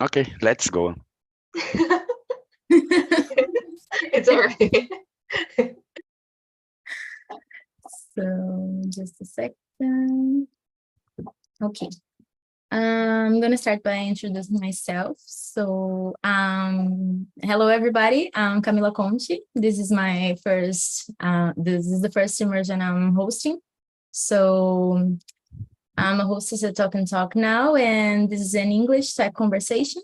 Okay, let's go. It's all right. So just a second. Okay. I'm gonna start by introducing myself. So, hello everybody. I'm Camila Conti. This is my first. This is the first immersion I'm hosting. So, I'm a hostess at Talk and Talk now, and this is an English type conversation.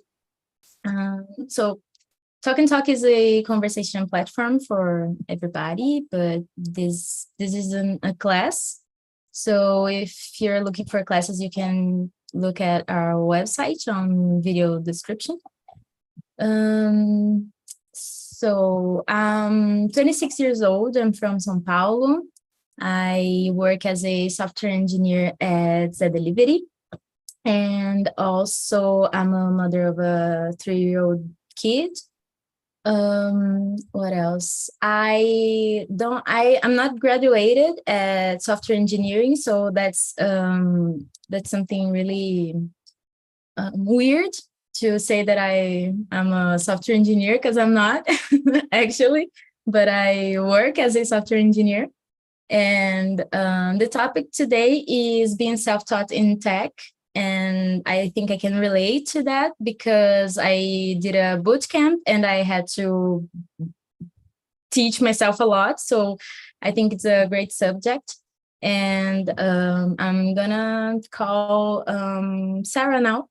So, Talk and Talk is a conversation platform for everybody, but this isn't a class. So if you're looking for classes, you can look at our website on video description. So I'm 26 years old. I'm from São Paulo. I work as a software engineer at Zé Delivery. And also I'm a mother of a 3-year-old kid. What else? I'm not graduated at software engineering, so that's something really weird to say that I'm a software engineer, because I'm not actually, but I work as a software engineer. And the topic today is being self-taught in tech. And I think I can relate to that because I did a boot camp and I had to teach myself a lot. So I think it's a great subject. And I'm gonna call Sarah now.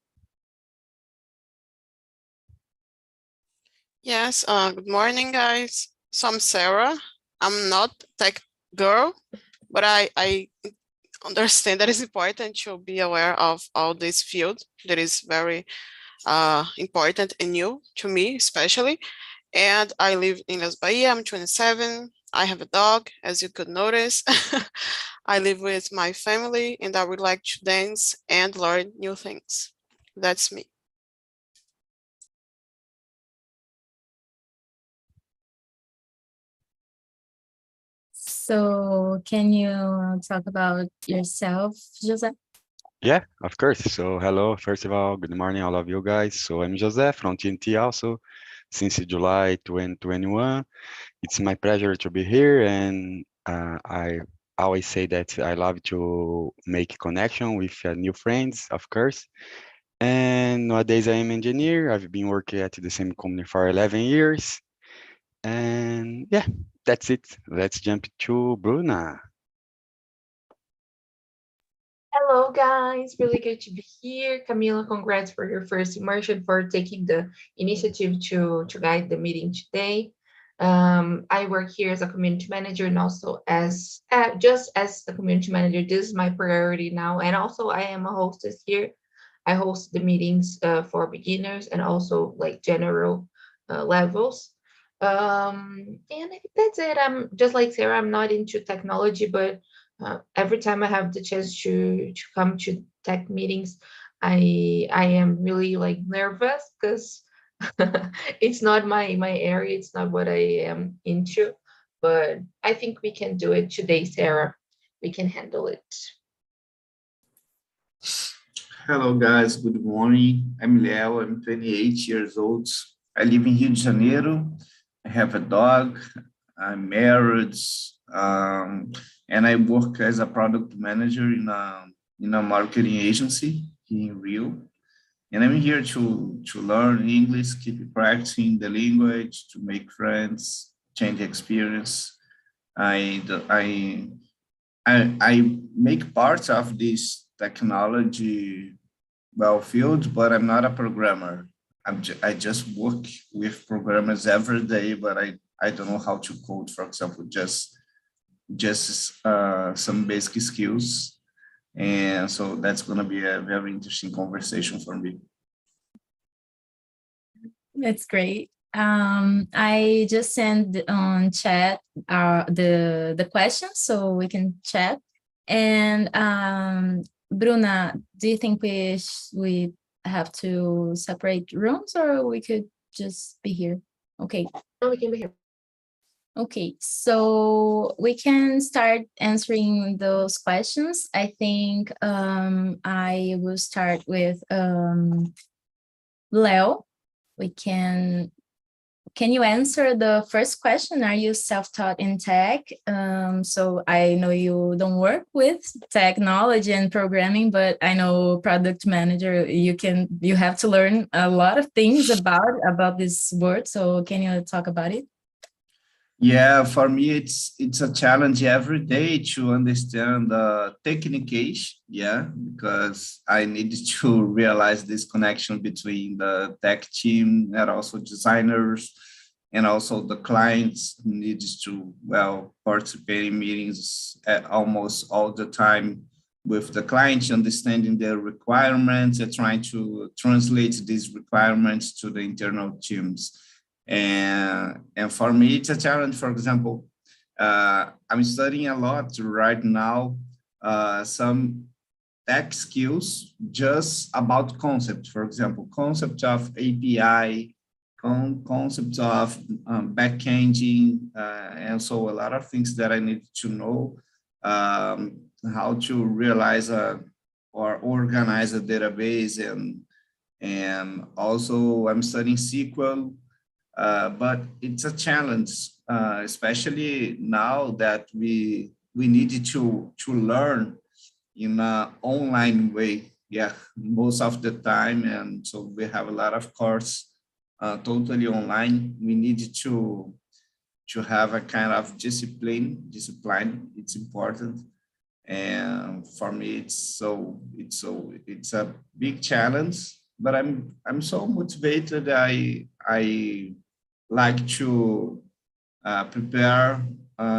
Yes, good morning, guys. So I'm Sarah. I'm not tech girl, but I understand that it's important to be aware of all this field that is very important and new to me, especially. And I live in Las Bahia. I'm 27. I have a dog, as you could notice. I live with my family, and I would like to dance and learn new things. That's me. So can you talk about yourself, José? Yeah, of course. So hello, first of all, good morning, all of you guys. So I'm José from TNT also, since July 2021. It's my pleasure to be here, and I always say that I love to make connection with new friends, of course. And nowadays I am engineer. I've been working at the same company for 11 years. And yeah, that's it. Let's jump to Bruna. Hello, guys. Really good to be here. Camila, congrats for your first immersion, for taking the initiative to guide the meeting today. I work here as a community manager and also as just as a community manager. This is my priority now. And also, I am a hostess here. I host the meetings for beginners and also like general levels. And I think that's it. I'm just like Sarah, I'm not into technology, but every time I have the chance to come to tech meetings, I am really like nervous because it's not my area. It's not what I am into. But I think we can do it today, Sarah. We can handle it. Hello, guys. Good morning. I'm Leo. I'm 28 years old. I live in Rio de Janeiro. I have a dog. I'm married, and I work as a product manager in a marketing agency here in Rio. And I'm here to learn English, keep practicing the language, to make friends, change experience. I I make part of this technology field, but I'm not a programmer. I just work with programmers every day, but I don't know how to code, for example, just some basic skills. And so that's going to be a very interesting conversation for me. That's great. I just sent on chat the questions so we can chat. And Bruna, do you think we have to separate rooms, or we could just be here? Okay. Oh, we can be here. Okay, so we can start answering those questions. I think I will start with Leo, can you answer the first question? Are you self-taught in tech? So I know you don't work with technology and programming, but I know product manager, you have to learn a lot of things about this word. So can you talk about it? Yeah, for me, it's a challenge every day to understand the technication, yeah, because I need to realize this connection between the tech team and also designers, and also the clients needs to, well, participate in meetings almost all the time with the clients, understanding their requirements and trying to translate these requirements to the internal teams. And for me, it's a challenge. For example, I'm studying a lot right now, some tech skills just about concept. For example, concept of API, concept of backending, and so a lot of things that I need to know, how to realize or organize a database, and also I'm studying SQL. But it's a challenge, especially now that we need to learn in an online way. Yeah, most of the time, and so we have a lot of course totally online. We need to have a kind of discipline. It's important, and for me, it's a big challenge. But I'm so motivated. I like to prepare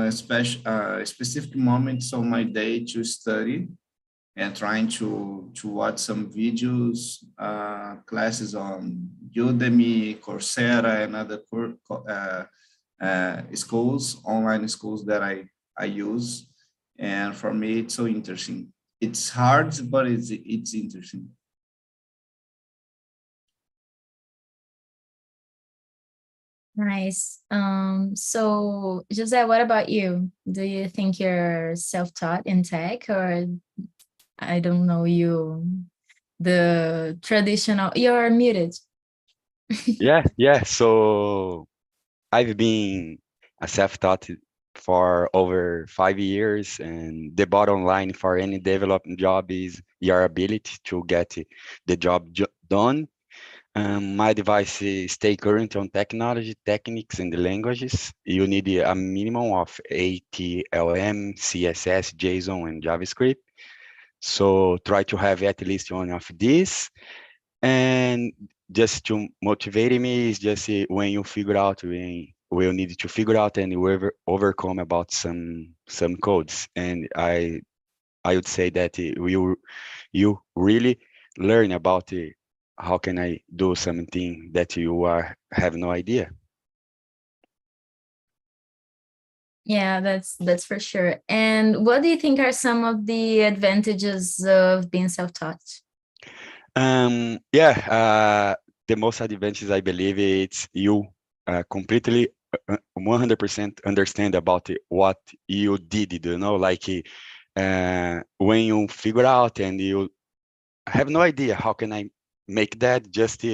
specific moments of my day to study, and trying to watch some videos, classes on Udemy, Coursera, and other schools, online schools that I use. And for me, it's so interesting. It's hard, but it's interesting. Nice. So Jose, what about you? Do you think you're self-taught in tech, or I don't know, the traditional, you're muted. Yeah. So I've been a self-taught for over 5 years, and the bottom line for any development job is your ability to get the job done. My advice is stay current on technology, techniques, and the languages. You need a minimum of ATLM, CSS, JSON, and JavaScript. So try to have at least one of these. And just to motivate me is just when you figure out when we'll need to figure out and overcome about some codes. And I would say that you really learn about how can I do something that you have no idea. Yeah, that's for sure. And what do you think are some of the advantages of being self-taught? The most advantages, I believe, it's you completely 100% understand about what you did, like when you figure out and you have no idea how can I make that, just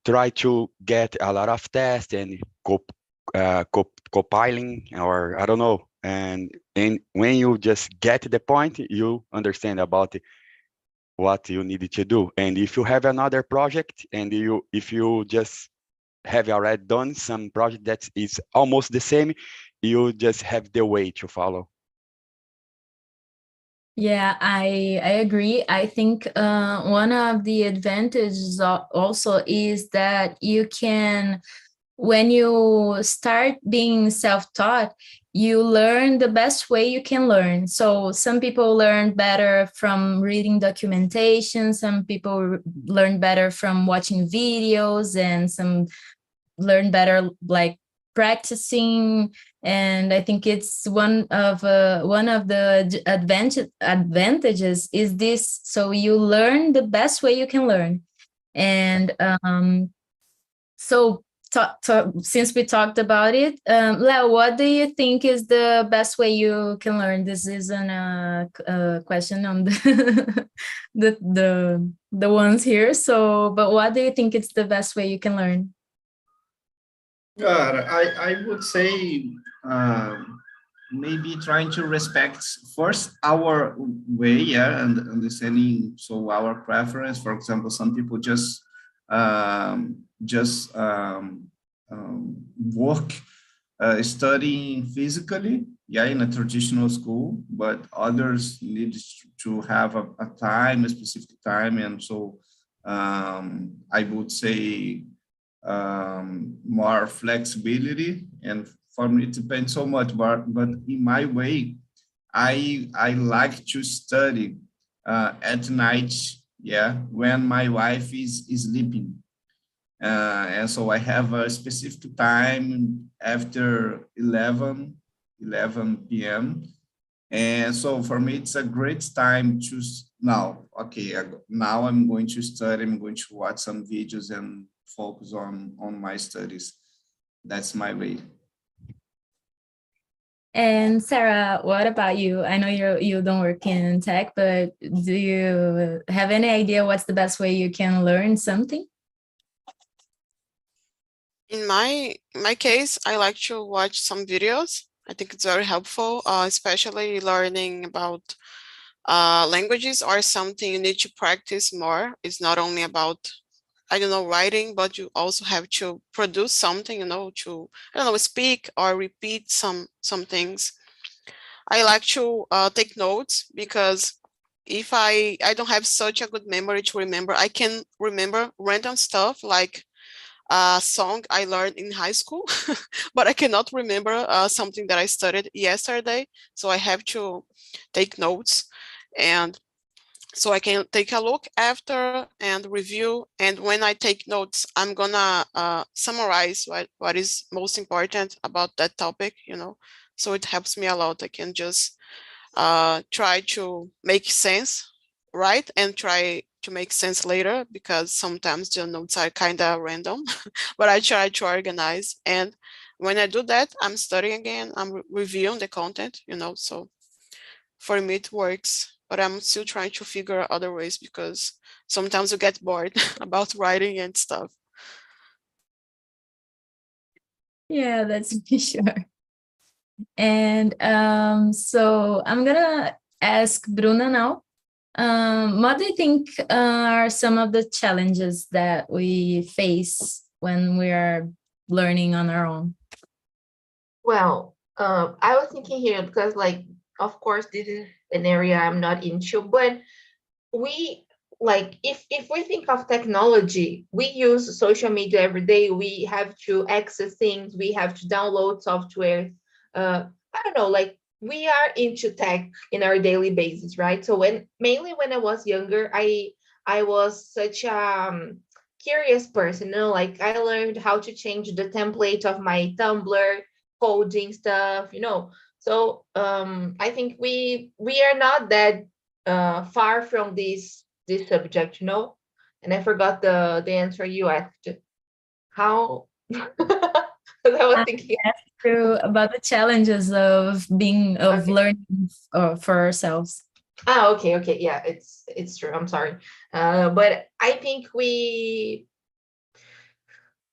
try to get a lot of tests and compiling, or I don't know, and when you just get to the point, you understand about what you need to do. And if you have another project and if you just have already done some project that is almost the same, you just have the way to follow. Yeah, I agree. I think one of the advantages also is that you can, when you start being self-taught, you learn the best way you can learn. So some people learn better from reading documentation, some people learn better from watching videos, and some learn better like practicing. And I think it's one of the advantages is this. So you learn the best way you can learn. And so since we talked about it, Leo, what do you think is the best way you can learn? This isn't a question on the the ones here. So, but what do you think is the best way you can learn? I would say maybe trying to respect first our way, yeah, and understanding so our preference. For example, some people work studying physically, yeah, in a traditional school, but others need to have a time, a specific time, and so I would say more flexibility. And for me, it depends so much, but in my way, I like to study at night, yeah, when my wife is sleeping. And so I have a specific time after 11 p.m. And so for me, it's a great time to now, okay, now I'm going to study, I'm going to watch some videos and focus on my studies. That's my way. And Sarah, what about you? I know you don't work in tech, but do you have any idea what's the best way you can learn something? In my case, I like to watch some videos. I think it's very helpful, especially learning about languages or something you need to practice more. It's not only about, I don't know, writing, but you also have to produce something, you know, to, I don't know, speak or repeat some things. I like to take notes because if I don't have such a good memory to remember, I can remember random stuff like a song I learned in high school, but I cannot remember something that I studied yesterday. So I have to take notes, and so I can take a look after and review. And when I take notes, I'm gonna summarize what is most important about that topic, you know. So it helps me a lot. I can just try to make sense, right? And try to make sense later, because sometimes the notes are kind of random, but I try to organize. And when I do that, I'm studying again, I'm reviewing the content, you know, so for me it works, but I'm still trying to figure out other ways because sometimes you get bored about writing and stuff. Yeah, that's for sure. And so I'm gonna ask Bruna now. What do you think are some of the challenges that we face when we are learning on our own? Well, I was thinking here because, like, of course, this is an area I'm not into, but we like if we think of technology, we use social media every day. We have to access things. We have to download software. I don't know, like we are into tech in our daily basis, right? So mainly when I was younger, I was such a curious person, you know, like I learned how to change the template of my Tumblr, coding stuff, you know. So I think we are not that far from this subject, you know. And I forgot the answer you asked. How? Because I was I thinking. asked you about the challenges of Okay. learning for ourselves. Okay, yeah, it's true. I'm sorry, but I think we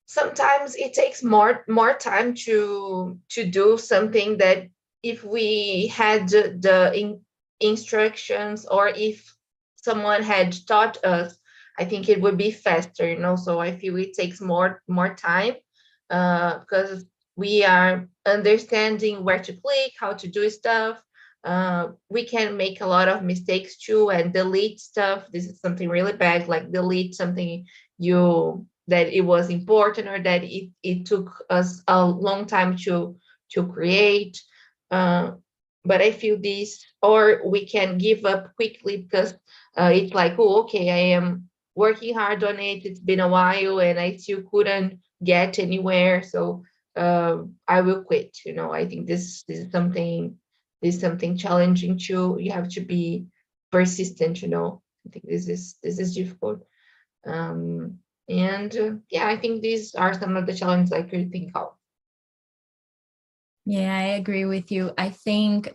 sometimes it takes more time to do something that if we had the instructions, or if someone had taught us, I think it would be faster, you know. So I feel it takes more time, because we are understanding where to click, how to do stuff. We can make a lot of mistakes too and delete stuff. This is something really bad, like delete something you that it was important, or that it took us a long time to create. uh, but I feel this, or we can give up quickly because it's like, oh, okay, I am working hard on it, it's been a while and I still couldn't get anywhere, so I will quit, you know. I think this is something challenging too. You have to be persistent, you know. I think this is difficult. And yeah, I think these are some of the challenges I could think of. Yeah, I agree with you. I think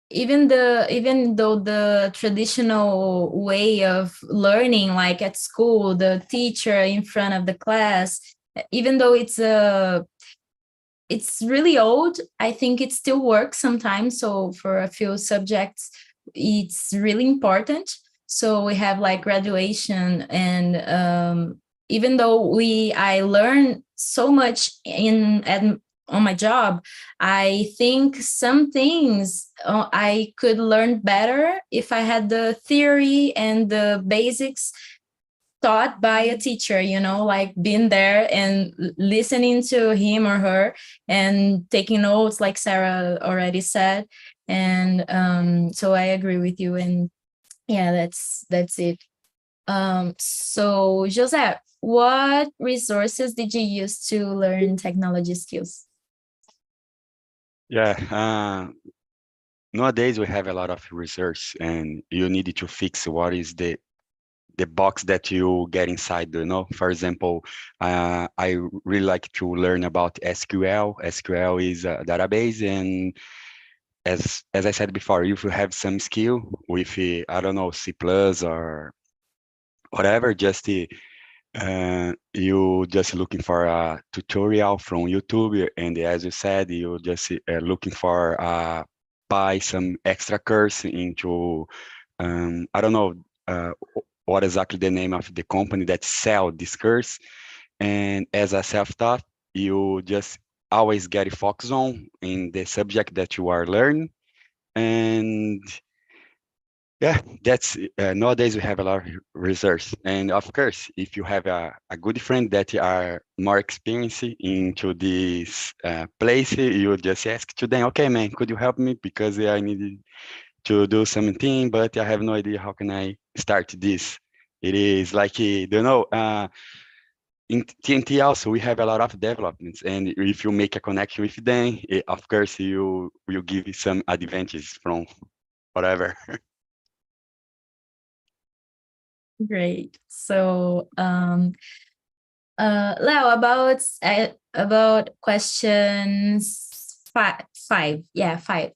even though the traditional way of learning, like at school, the teacher in front of the class, even though it's really old, I think it still works sometimes. So for a few subjects, it's really important. So we have like graduation, and even though I learn so much on my job, I think some things I could learn better if I had the theory and the basics taught by a teacher, like being there and listening to him or her and taking notes, like Sarah already said. And so I agree with you. And yeah, that's it. So Jose, what resources did you use to learn technology skills? Yeah, nowadays we have a lot of research, and you need to fix what is the box that you get inside, For example, I really like to learn about SQL. SQL is a database, and as I said before, if you have some skill with, I don't know, C plus or whatever, just you just looking for a tutorial from YouTube, and as you said, you just looking for buy some extra course into I don't know what exactly the name of the company that sell this course. And as a self-taught, you just always get focus on in the subject that you are learning. And yeah, that's nowadays we have a lot of research. And of course, if you have a good friend that are more experienced into this place, you just ask to them, okay, man, could you help me? Because I need to do something, but I have no idea how can I start this. It is like, in TNT also, we have a lot of developments, and if you make a connection with them, of course, you will give some advantages from whatever. Great. So Leo, about questions five. Yeah, five.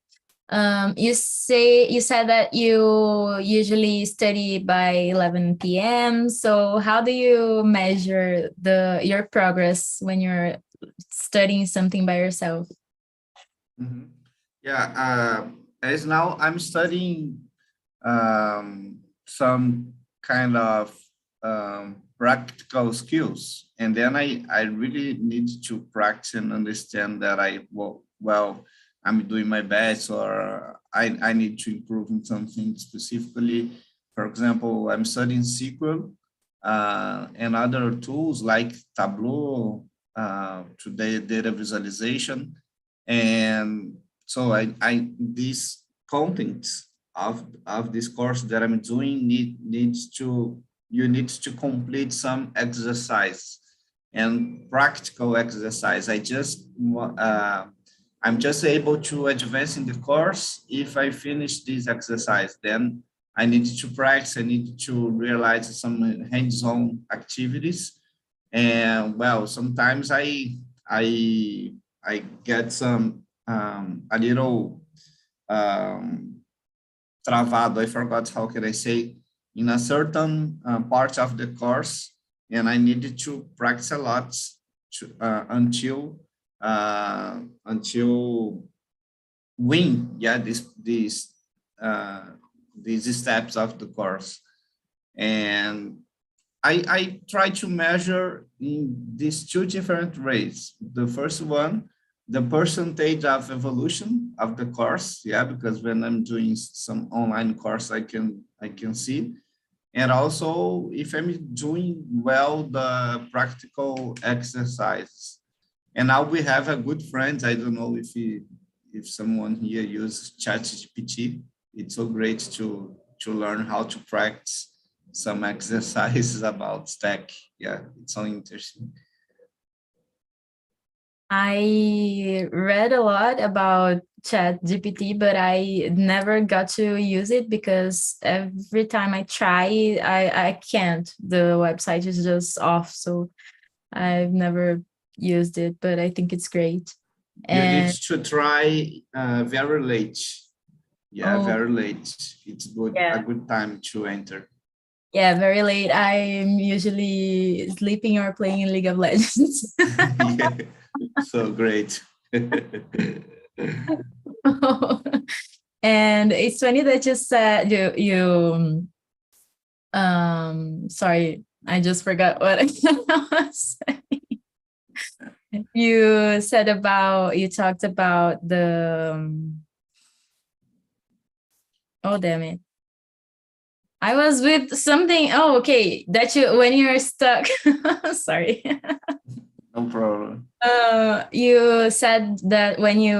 You said that you usually study by 11 p.m. So how do you measure your progress when you're studying something by yourself? Mhm. Yeah, as now I'm studying some kind of practical skills, and then I really need to practice and understand that I'm doing my best, or I need to improve in something specifically. For example, I'm studying SQL and other tools like Tableau to data visualization. And so these contents of this course that I'm doing you need to complete some exercise and practical exercise. I'm just able to advance in the course if I finish this exercise. Then I need to practice. I need to realize some hands-on activities. And well, sometimes I get some a little travado. I forgot how can I say in a certain part of the course, and I needed to practice a lot until win. Yeah, these steps of the course, and I try to measure in these two different ways. The first one, the percentage of evolution of the course, yeah, because when I'm doing some online course, I can see, and also if I'm doing well the practical exercise. And now we have a good friend. I don't know if someone here uses ChatGPT. It's so great to learn how to practice some exercises about tech. Yeah, it's so interesting. I read a lot about ChatGPT, but I never got to use it because every time I try, I can't. The website is just off, so I've never used it, but I think it's great. You need And to try very late. Yeah, Oh, very late. It's good, yeah. a good time to enter. Yeah, very late. I'm usually sleeping or playing in League of Legends. Yeah, so great. And it's funny that you said sorry, I just forgot what I was saying. You said about, you talked about the oh damn it. I was with something. Oh, okay. That you, when you're stuck. Sorry. No problem. You said that when you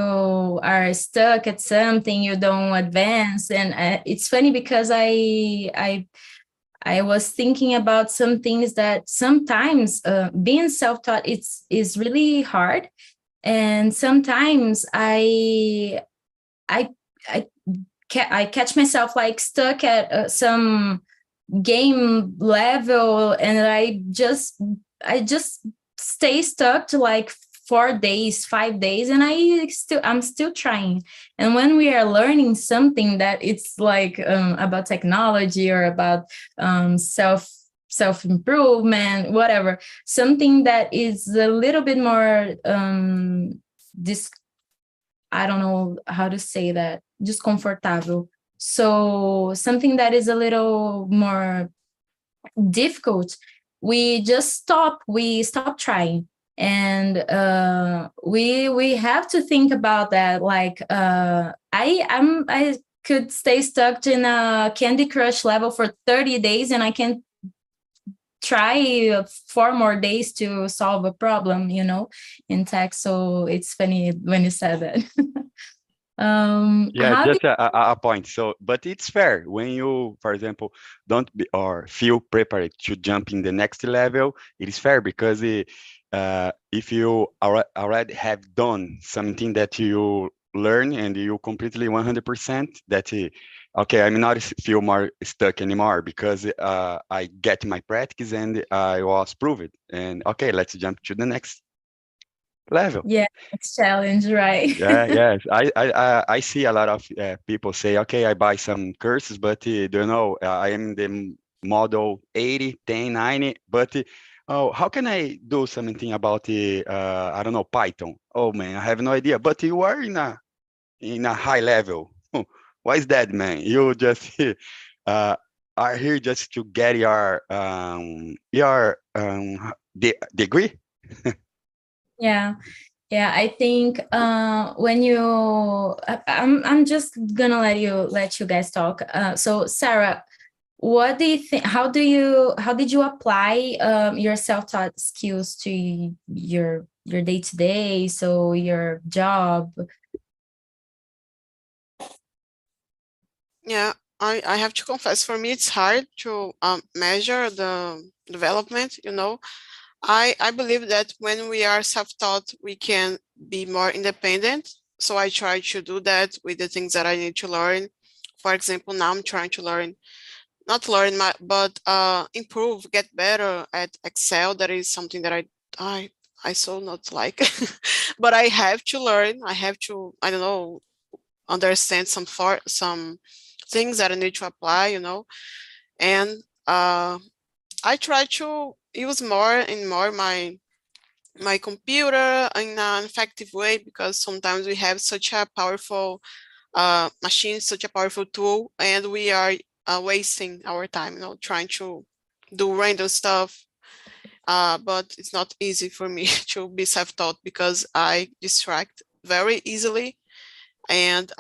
are stuck at something, you don't advance, and it's funny because I was thinking about some things that sometimes being self-taught is really hard, and sometimes I I I catch myself like stuck at some game level, and I just stay stuck to like 4 days, 5 days, and I'm still trying. And when we are learning something that it's like about technology or about self improvement, whatever, something that is a little bit more this, I don't know how to say that, discomfortable. So something that is a little more difficult, we stop trying. And we have to think about that. Like I could stay stuck in a Candy Crush level for 30 days, and I can try 4 more days to solve a problem, in tech. So it's funny when you said that. Yeah, How do just a point. So, but it's fair when you, for example, don't be or feel prepared to jump in the next level. It is fair because if you already have done something that you learn and you completely 100%, that okay, I'm not feel more stuck anymore because I get my practice and I was proved. And okay, let's jump to the next level. Yeah, it's challenge, right? Yeah, yes. I see a lot of people say, okay, I buy some courses, but don't know, I am the model 80, 10, 90, but oh, how can I do something about the, I don't know, Python? Oh man, I have no idea. But you are in a high level. Why is that, man? You just are here just to get your degree. Yeah. Yeah, I think when you, I'm just gonna let you guys talk. So Sarah, what do you think? How did you apply your self-taught skills to your day to day? So your job. Yeah, I have to confess, for me, it's hard to measure the development, I believe that when we are self-taught, we can be more independent. So I try to do that with the things that I need to learn. For example, now I'm trying to learn, not learn, but improve, get better at Excel. That is something that I so not like, but I have to learn. I have to, I don't know, understand some things that I need to apply, and I try to use more and more my computer in an effective way, because sometimes we have such a powerful machine, such a powerful tool, and we are wasting our time, trying to do random stuff. But it's not easy for me to be self-taught because I distract very easily, and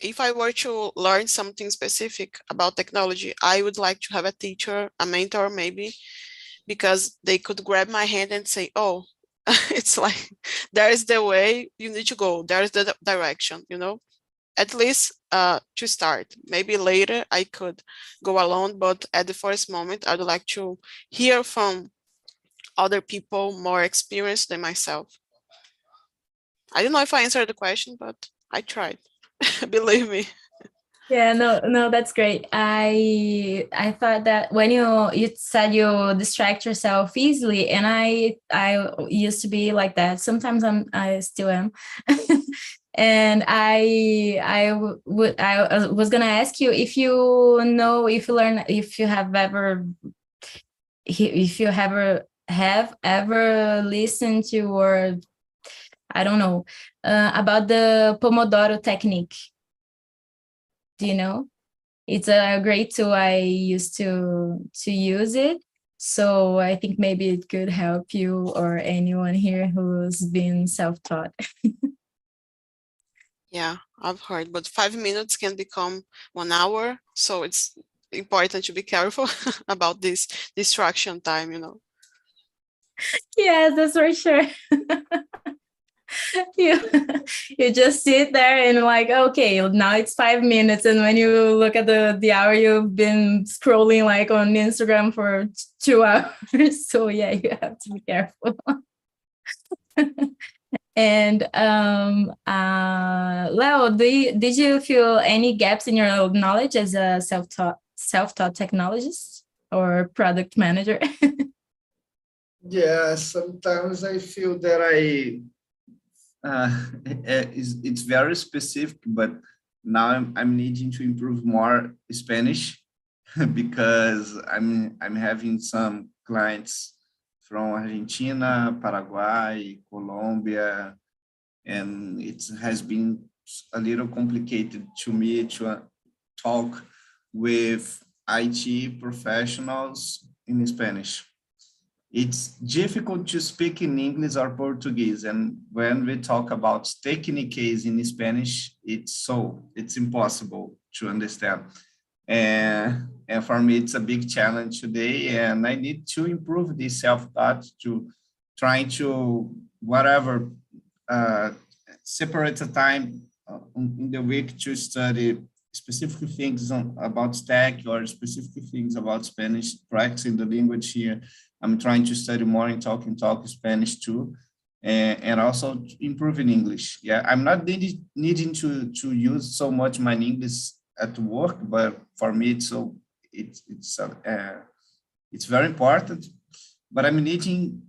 if I were to learn something specific about technology, I would like to have a teacher, a mentor maybe, because they could grab my hand and say, oh, it's like, there's the way you need to go. There's the direction, at least to start. Maybe later I could go alone, but at the first moment, I'd like to hear from other people more experienced than myself. I don't know if I answered the question, but I tried. Believe me. Yeah, no, that's great. I thought that when you said you distract yourself easily, and I used to be like that. Sometimes I still am. And I was gonna ask you if you know, if you learn, if you have ever listened to, or I don't know, about the Pomodoro technique. Do you know? It's a great tool. I used to use it. So I think maybe it could help you or anyone here who's been self-taught. Yeah, I've heard, but 5 minutes can become 1 hour. So it's important to be careful about this distraction time, you know. Yes, that's for sure. you you just sit there and like, okay, now it's 5 minutes, and when you look at the hour, you've been scrolling like on Instagram for 2 hours. So yeah, you have to be careful. And Leo, did you feel any gaps in your knowledge as a self-taught technologist or product manager? Yeah, sometimes I feel that it's very specific, but now I'm needing to improve more Spanish because I'm having some clients from Argentina, Paraguay, Colombia, and it has been a little complicated to me to talk with IT professionals in Spanish. It's difficult to speak in English or Portuguese, and when we talk about techniques in Spanish, it's impossible to understand. And for me, it's a big challenge today, and I need to improve this self-taught to trying to whatever separate a time in the week to study specific things about tech or specific things about Spanish, practicing the language here. I'm trying to study more in talk Spanish too, and also improving English. Yeah, I'm not needing to use so much my English at work, but for me, it's very important. But I'm needing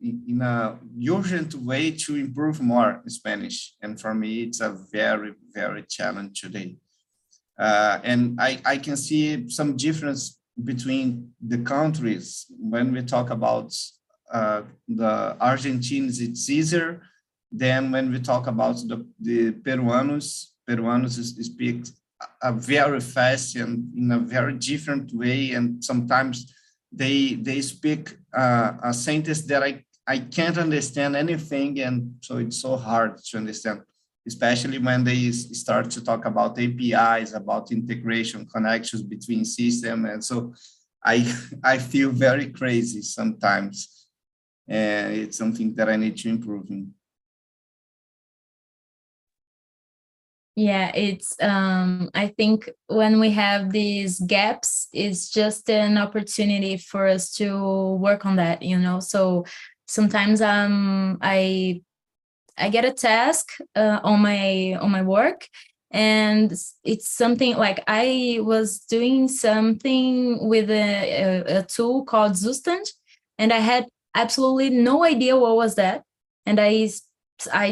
in a urgent way to improve more in Spanish, and for me, it's a very very challenge today. And I can see some difference between the countries. When we talk about the Argentines, it's easier than when we talk about the Peruanos. Peruanos speak a very fast and in a very different way, and sometimes they speak a sentence that I can't understand anything, and so it's so hard to understand, especially when they start to talk about APIs, about integration, connections between systems. And so I, I feel very crazy sometimes. And it's something that I need to improve in. Yeah, it's I think when we have these gaps, it's just an opportunity for us to work on that, you know. So sometimes I get a task on my work, and it's something like I was doing something with a tool called Zustand, and I had absolutely no idea what was that, and I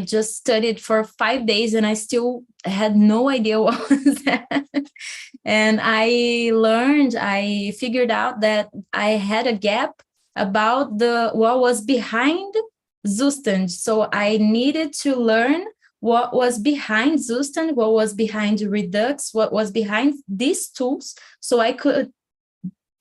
just studied for 5 days, and I still had no idea what was that. And I figured out that I had a gap about what was behind Zustand. So I needed to learn what was behind Zustand, what was behind Redux, what was behind these tools, so I could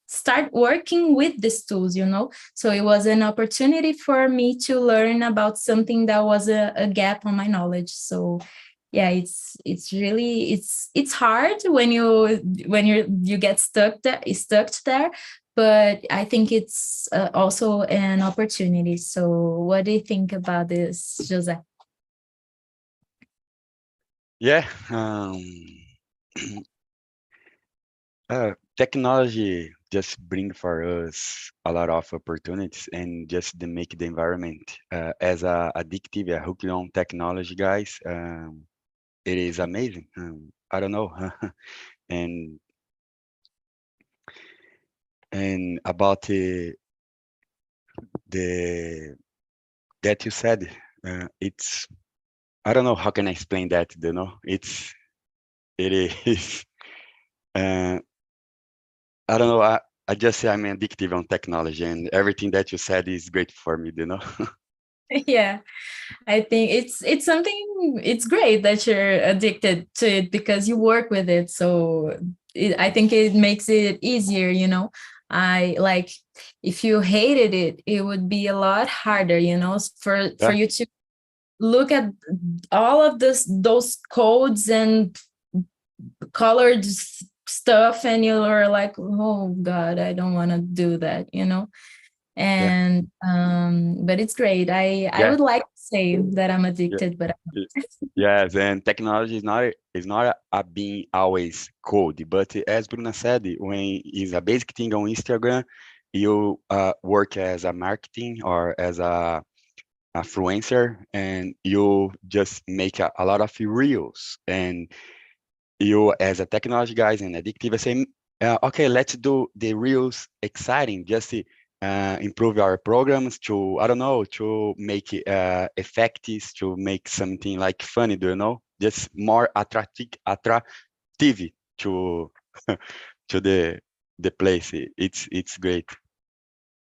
start working with these tools, you know. So it was an opportunity for me to learn about something that was a gap on my knowledge. So yeah, it's really it's hard when you get stuck there, but I think it's also an opportunity. So what do you think about this, Jose? Yeah, technology just bring for us a lot of opportunities, and just to make the environment as addictive, a hooked on technology, guys. It is amazing. I don't know, and about the that you said, it's I don't know how can I explain that, it is uh, I don't know, I just say I'm addictive on technology, and everything that you said is great for me. Yeah, I think it's something, it's great that you're addicted to it because you work with it. So I think it makes it easier, I like, if you hated it, it would be a lot harder, for Yeah, you to look at all of those codes and colored stuff, and you're like, oh God, I don't want to do that. yeah, And but it's great. I yeah, would like to say that I'm yeah. addicted, but Yes, and technology is not a being always code, but as Bruna said, when it's a basic thing on Instagram, you work as a marketing or as a influencer, and you just make a lot of reels, and you as a technology guys and addictive say, okay, let's do the reels exciting, just to improve our programs, to I don't know, to make it effective, to make something like funny, just more attractive to to the place. It's great.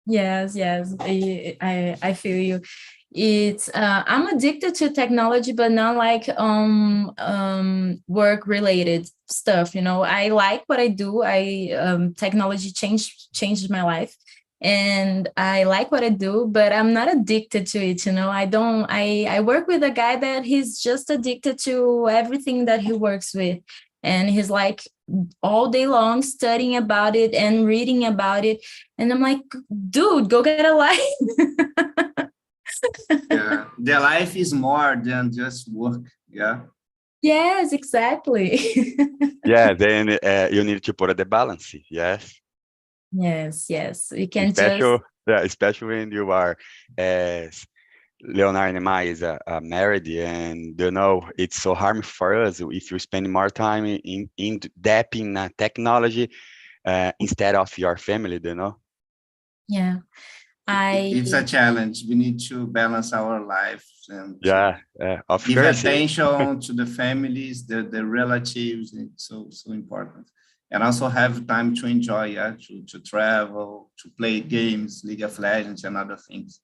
yes, yes, I feel you. It's I'm addicted to technology, but not like work related stuff. I like what I do. I Technology changed my life, and I like what I do, but I'm not addicted to it. I don't. I work with a guy that he's just addicted to everything that he works with, and he's like all day long studying about it and reading about it, and I'm like, dude, go get a life. Yeah, their life is more than just work. Yeah. Yes, exactly. Yeah, then you need to put the balance. Yes. Yes, yes. We can just, Especially, yeah, especially when you are, as Leonardo and I is married, and it's so harmful for us if you spend more time in depth in technology instead of your family. yeah. I It's a challenge. We need to balance our lives and Yeah, to of give course. attention to the families, the relatives. It's so important. And also have time to enjoy, yeah, to travel, to play games, League of Legends and other things.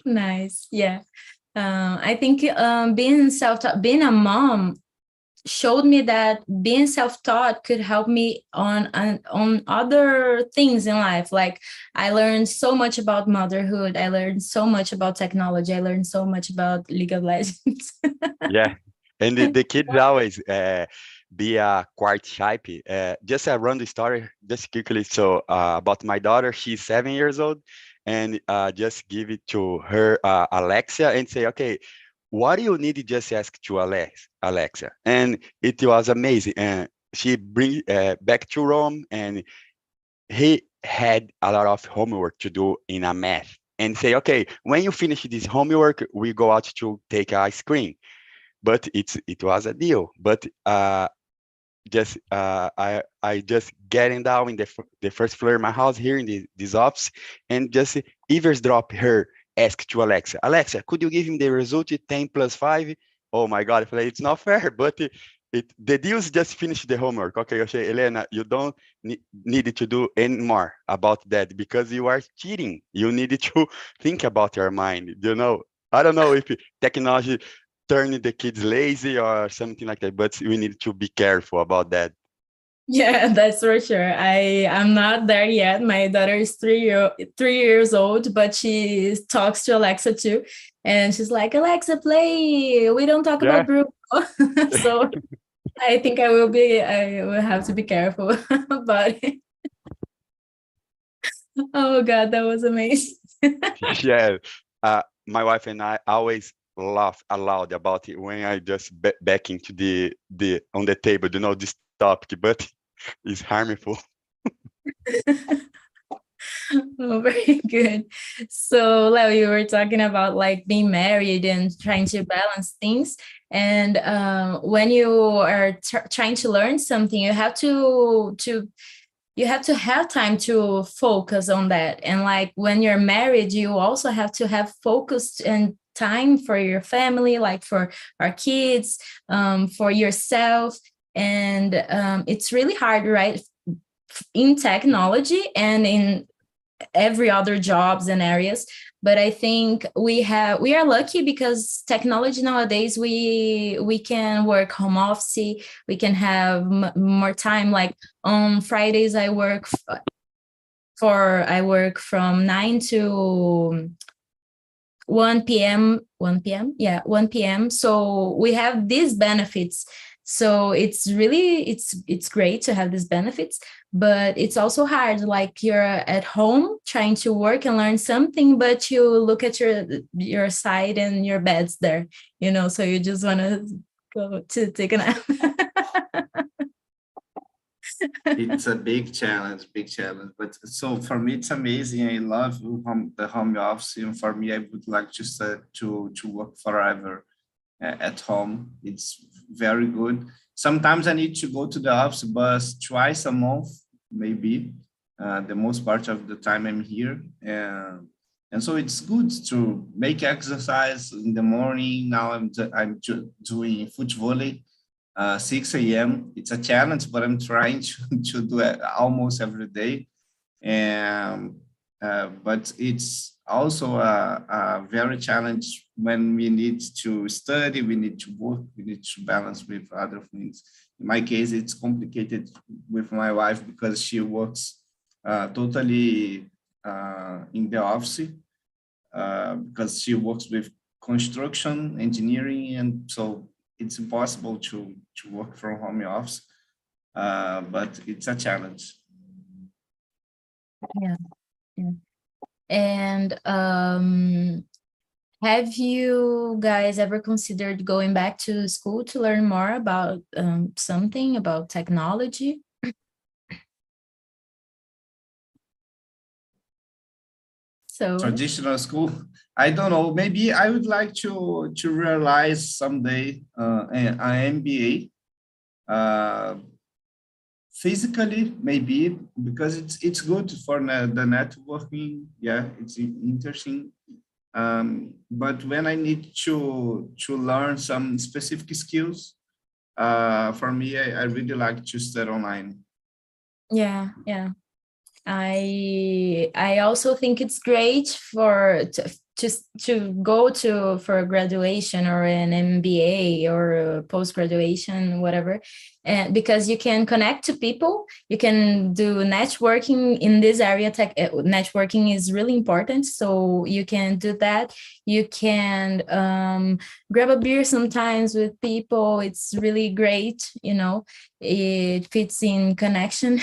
nice. Yeah. I think being a mom showed me that being self-taught could help me on other things in life. Like, I learned so much about motherhood. I learned so much about technology. I learned so much about League of Legends. Yeah, and the kids always be quite shy. Just a random story, just quickly. So about my daughter, she's 7 years old, and just give it to her Alexa and say, okay, what do you need? Just ask to Alexa, and it was amazing. And she bring back to Rome, and he had a lot of homework to do in a math, and say, okay, when you finish this homework, we go out to take ice cream. But it was a deal. But just I just getting down in the first floor of my house here in this office, and just eavesdrop her, ask to Alexa, Alexa, could you give him the result 10 plus 5? Oh my God, I feel like it's not fair, but the deals just finished the homework. Okay, I say, Elena, you don't need to do any more about that because you are cheating. You need to think about your mind. I don't know if technology turning the kids lazy or something like that, but we need to be careful about that. Yeah, that's for sure. I'm not there yet. My daughter is 3 years old, but she talks to Alexa too, and she's like, Alexa, play. We don't talk Yeah. about Bruno. So I think I will have to be careful about it. Oh God, that was amazing. Yeah. My wife and I always laugh aloud about it when I just back into the on the table, this topic, but it's harmful. Oh, very good. So, Leo, you were talking about like being married and trying to balance things. And when you are trying to learn something, you have to have time to focus on that. And like when you're married, you also have to have focused and time for your family, like for our kids, for yourself. And it's really hard, right? In technology and in every other jobs and areas. But I think we are lucky because technology nowadays, we can work home office, we can have more time. Like on Fridays I work from 9 to 1 p.m. 1 p.m. Yeah, 1 p.m. So we have these benefits. So it's really, it's great to have these benefits, but it's also hard. Like you're at home trying to work and learn something, but you look at your side and your bed's there, so you just want to go to take a nap. It's a big challenge. But so for me, it's amazing. I love the home office, and for me, I would like to work forever at home. It's very good. Sometimes I need to go to the office, but twice a month, maybe. The most part of the time I'm here, and so it's good to make exercise in the morning. Now I'm doing foot volley. 6 a.m. It's a challenge, but I'm trying to do it almost every day. And but it's also a very challenge when we need to study, we need to work, we need to balance with other things. In my case, it's complicated with my wife because she works totally in the office because she works with construction, engineering, and so it's impossible to work from home office, but it's a challenge. Yeah. And have you guys ever considered going back to school to learn more about something about technology? So traditional school, I don't know, maybe I would like to realize someday an MBA, physically maybe, because it's good for the networking. Yeah, it's interesting. But when I need to learn some specific skills, for me, I really like to study online. yeah. I also think it's great to go for a graduation or an MBA or a post-graduation, whatever, and because you can connect to people, you can do networking in this area. Networking is really important, so you can do that. You can grab a beer sometimes with people. It's really great, it fits in connection.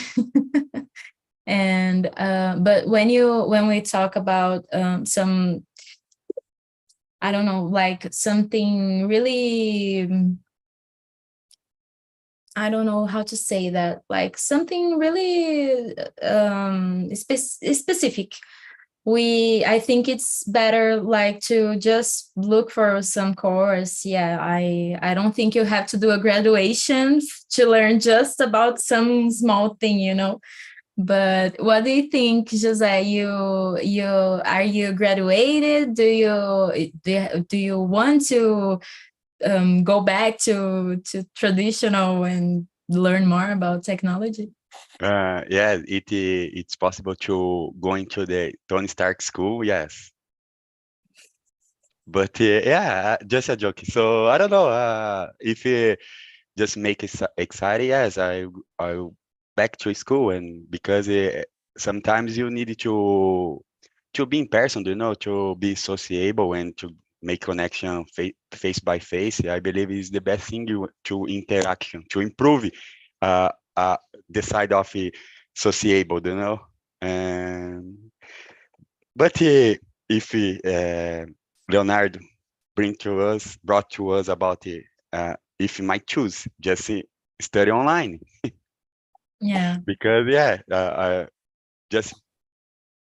And but when we talk about some, I don't know, like something really, I don't know how to say that, like something really specific, I think it's better like to just look for some course. Yeah, I don't think you have to do a graduation to learn just about some small thing. But what do you think, Jose? Are you graduated? Do you want to go back to traditional and learn more about technology? Yeah, it's possible to go into the Tony Stark school, yes. But yeah, just a joke. So I don't know if just make it exciting. Yes, I back to school, and because sometimes you need to be in person, to be sociable and to make connection face by face. I believe is the best thing to interaction to improve the side of sociable, And but if Leonardo brought to us about if you might choose just study online. Yeah. Because just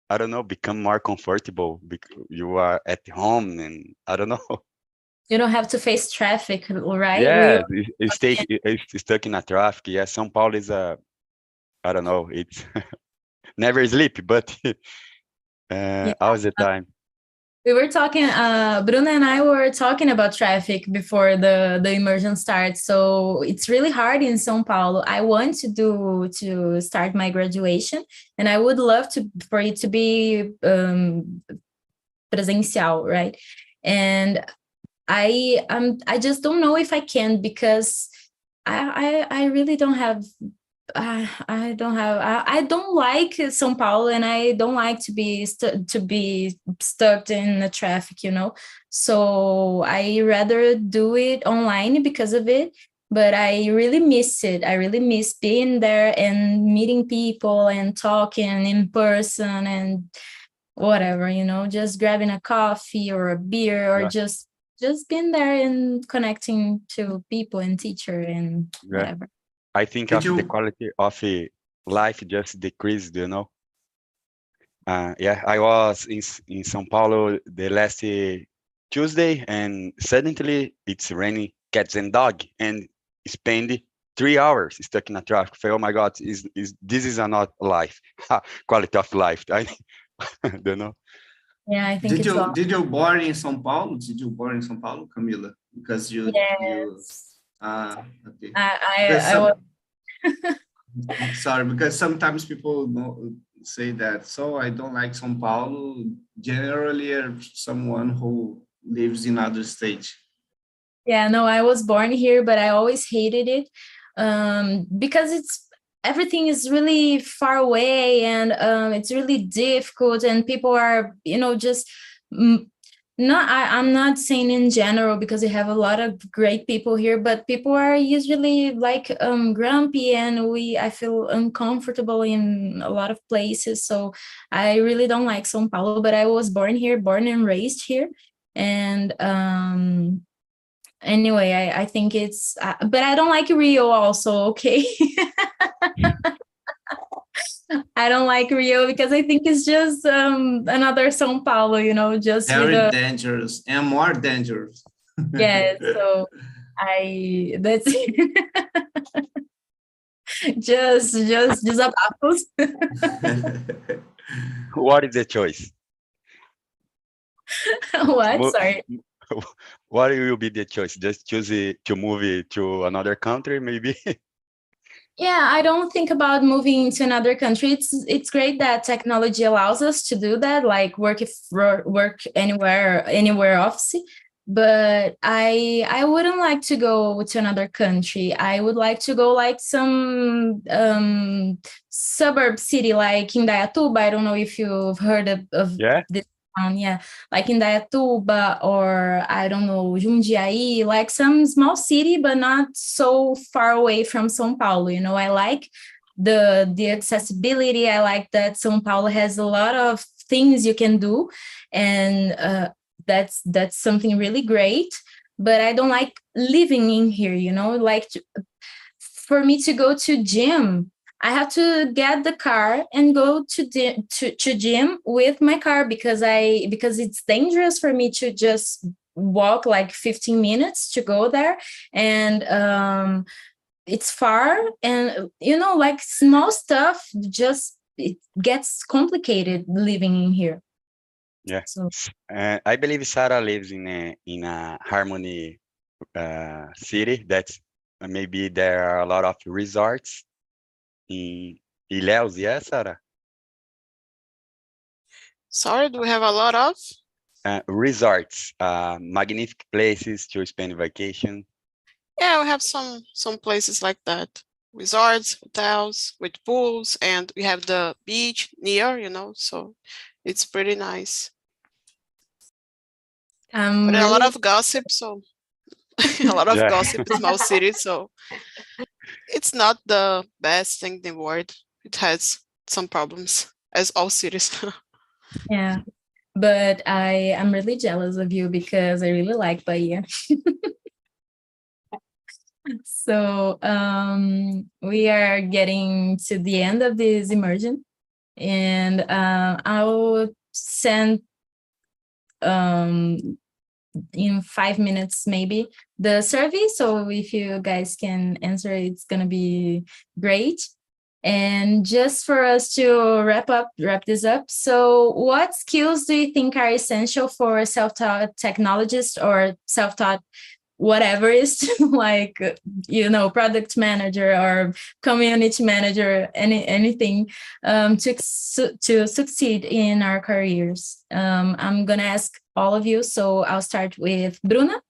I don't know, become more comfortable because you are at home, and I don't know. You don't have to face traffic, right? Yeah, it's stuck in a traffic. Yeah, São Paulo is I don't know, it's never sleep, but Yeah. how's the time? We were talking, Bruna and I were talking about traffic before the immersion starts. So it's really hard in São Paulo. I want to start my graduation, and I would love for it to be presencial, right? And I just don't know if I can, because I really don't have. I don't like São Paulo, and I don't like to be stuck in the traffic, So I rather do it online because of it. But I really miss it. I really miss being there and meeting people and talking in person and whatever, just grabbing a coffee or a beer, or Yeah. just being there and connecting to people and teacher and Yeah. whatever. I think Did the you- quality of life just decreased, Yeah, I was in São Paulo the last Tuesday, and suddenly it's raining cats and dog, and spend 3 hours stuck in a traffic. Oh my God, this is not life, quality of life. I don't know. Yeah, I think Did it's all. you born in São Paulo? Did you born in São Paulo, Camila? Because you Yes. okay. I was. Sorry, because sometimes people say that. So I don't like São Paulo. Generally, someone who lives in other state. Yeah, no, I was born here, but I always hated it, because everything is really far away, and it's really difficult, and people are, just I'm not saying in general, because we have a lot of great people here, but people are usually like grumpy, and I feel uncomfortable in a lot of places. So I really don't like São Paulo, but I was born and raised here. And anyway, I think it's, but I don't like Rio also, okay? I don't like Rio because I think it's just another São Paulo, just very dangerous and more dangerous. Yeah, so that's just desabafos. What is the choice? What? Sorry. What will be the choice? Just choose to move to another country, maybe? Yeah, I don't think about moving to another country. It's great that technology allows us to do that, like work anywhere office. But I wouldn't like to go to another country. I would like to go like some suburb city, like Indaiatuba. I don't know if you've heard of Yeah. this town. Yeah, like Indaiatuba, or I don't know, Jundiaí, like some small city, but not so far away from São Paulo. I like the accessibility. I like that São Paulo has a lot of things you can do, and that's something really great. But I don't like living in here, like for me to go to gym, I have to get the car and go to gym with my car, because it's dangerous for me to just walk like 15 minutes to go there. And it's far, and like small stuff, just it gets complicated living in here. Yeah. So I believe Sarah lives in a Harmony city. That's maybe there are a lot of resorts in Ilhéus. Yeah, Sarah. Sorry, do we have a lot of? Resorts, magnificent places to spend vacation. Yeah, we have some places like that. Resorts, hotels with pools, and we have the beach near, so it's pretty nice. But a lot of gossip, so a lot of gossip in small cities, so it's not the best thing in the world. It has some problems, as all cities. yeah, but I am really jealous of you because I really like Bahia. So we are getting to the end of this immersion, and I'll send in 5 minutes maybe the survey. So if you guys can answer, it's gonna be great. And just for us to wrap this up, so what skills do you think are essential for self-taught technologists or self-taught whatever is like, product manager or community manager, anything, to succeed in our careers? I'm gonna ask all of you, so I'll start with Bruna.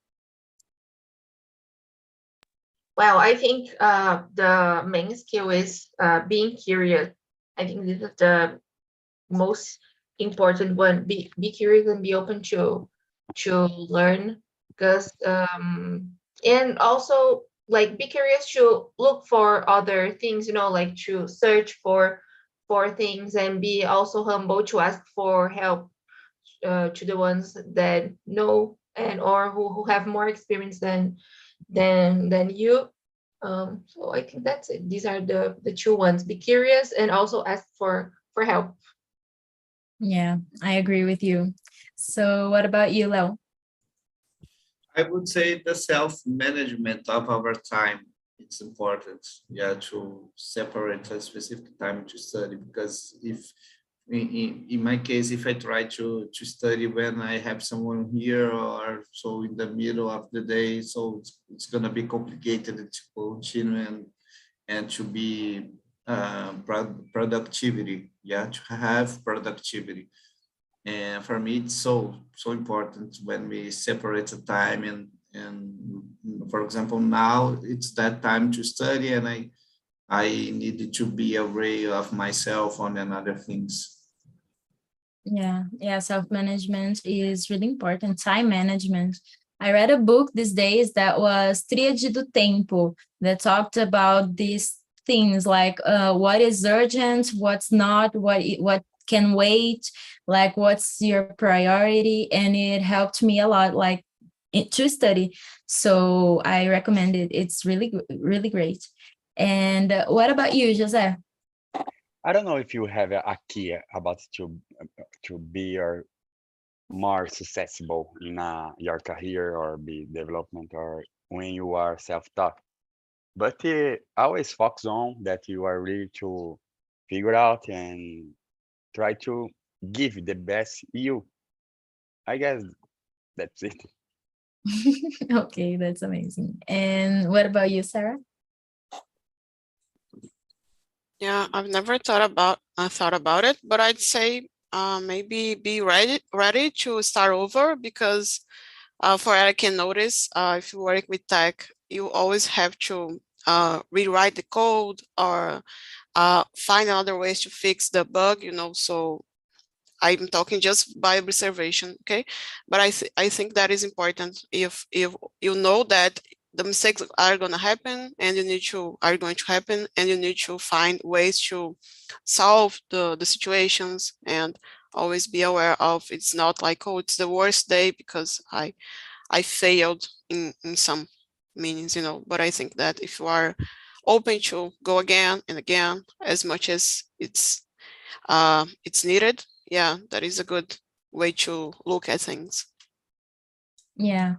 Well, I think the main skill is being curious. I think this is the most important one. Be curious and be open to learn, because and also like be curious to look for other things, like to search for things, and be also humble to ask for help to the ones that know and or who have more experience than you. So I think that's it. These are the two ones: be curious and also ask for help. Yeah, I agree with you. So what about you, Leo? I would say the self-management of our time. It's important, to separate a specific time to study, because if in my case, if I try to study when I have someone here or so in the middle of the day, so it's going to be complicated to continue and to be productivity, to have productivity. And for me, it's so important when we separate the time, and for example, now it's that time to study, and I needed to be aware of myself on and other things. Yeah, self-management is really important. Time management. I read a book these days that was Tríade do Tempo, that talked about these things like what is urgent, what's not, what can wait, like what's your priority, and it helped me a lot, like to study. So I recommend it. It's really, really great. And what about you, Jose? I don't know if you have a key about to be or more successful in your career or be development or when you are self-taught, but always focus on that you are ready to figure out and try to give the best you. I guess that's it. Okay, that's amazing. And what about you, Sarah? Yeah, I've never thought about it, but I'd say maybe be ready to start over, because for what I can notice, if you work with tech, you always have to rewrite the code or find other ways to fix the bug, so I'm talking just by observation, okay? But I think that is important. If you know that the mistakes are going to happen, and are going to happen, and you need to find ways to solve the situations, and always be aware of, it's not like, oh, it's the worst day because I failed in some meanings, but I think that if you are open to go again and again, as much as it's needed, that is a good way to look at things. Yeah.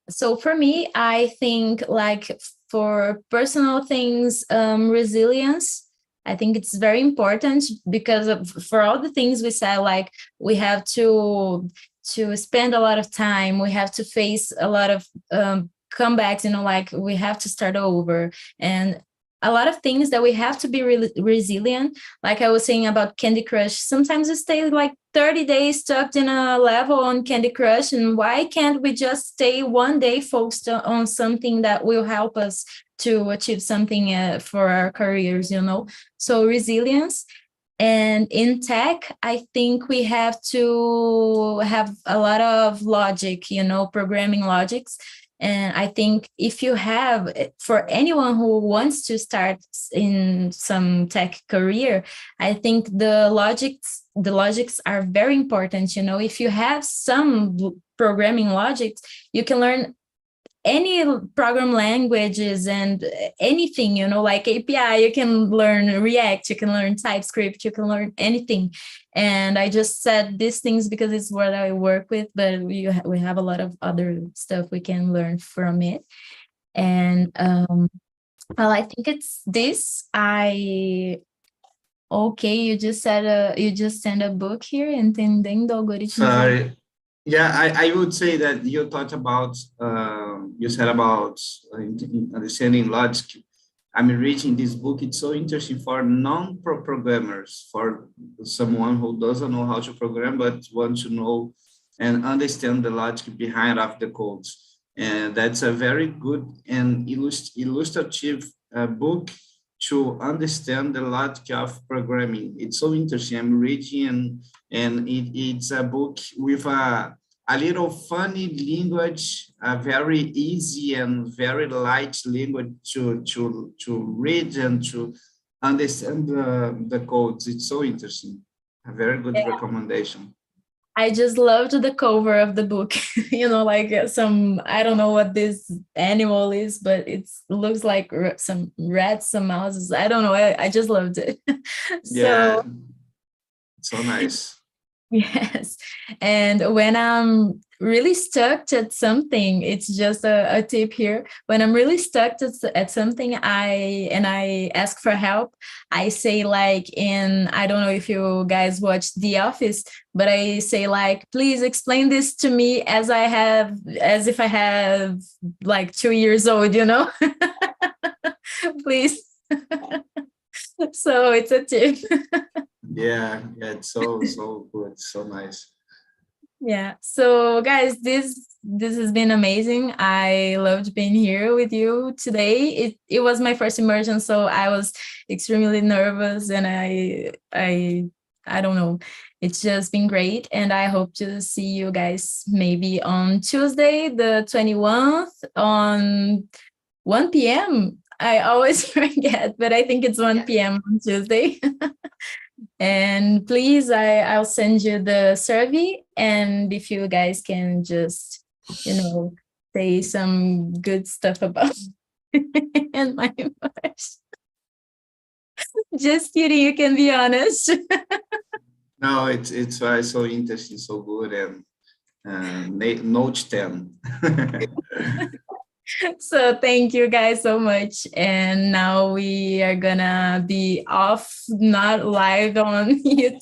So for me, I think like for personal things, resilience, I think it's very important, because for all the things we said, like we have to spend a lot of time, we have to face a lot of comebacks, like we have to start over, and a lot of things that we have to be resilient. Like I was saying about Candy Crush, sometimes we stay like 30 days stuck in a level on Candy Crush, and why can't we just stay one day focused on something that will help us to achieve something for our careers, So resilience. And in tech, I think we have to have a lot of logic, programming logics. And I think if you have, for anyone who wants to start in some tech career, I think the logics are very important. If you have some programming logics, you can learn any program languages and anything, like API, you can learn React, you can learn TypeScript, you can learn anything. And I just said these things because it's what I work with, but we have a lot of other stuff we can learn from it. And Well, I think it's this. Okay, you just sent a book here, Entendendo Algoritmos. Sorry. Yeah, I would say that you talked about, you said about understanding logic. I'm reading this book. It's so interesting for non-programmers, for someone who doesn't know how to program, but wants to know and understand the logic behind of the codes. And that's a very good and illustrative book to understand the logic of programming. It's so interesting. I'm reading, and it's a book with a little funny language, a very easy and very light language to read and to understand the codes. It's so interesting. A very good recommendation. I just loved the cover of the book. Like some, I don't know what this animal is, but it looks like some rats, some mouses. I don't know. I just loved it. Yeah, so nice. Yes. And when I'm really stuck at something, it's just a tip here. When I'm really stuck at something, I ask for help. I say like I don't know if you guys watch The Office, but I say like, please explain this to me as if I have like 2 years old, please. So it's a tip. Yeah, it's so good, so nice. Yeah. So guys, this has been amazing. I loved being here with you today. It was my first immersion, so I was extremely nervous, and I don't know. It's just been great, and I hope to see you guys maybe on Tuesday, the 21st, on 1 p.m. I always forget, but I think it's 1 p.m. on Tuesday. And please, I'll send you the survey, and if you guys can just, say some good stuff about and my English. Just kidding, you can be honest. No, it's so interesting, so good, and note 10. So thank you guys so much. And now we are gonna be off, not live on YouTube.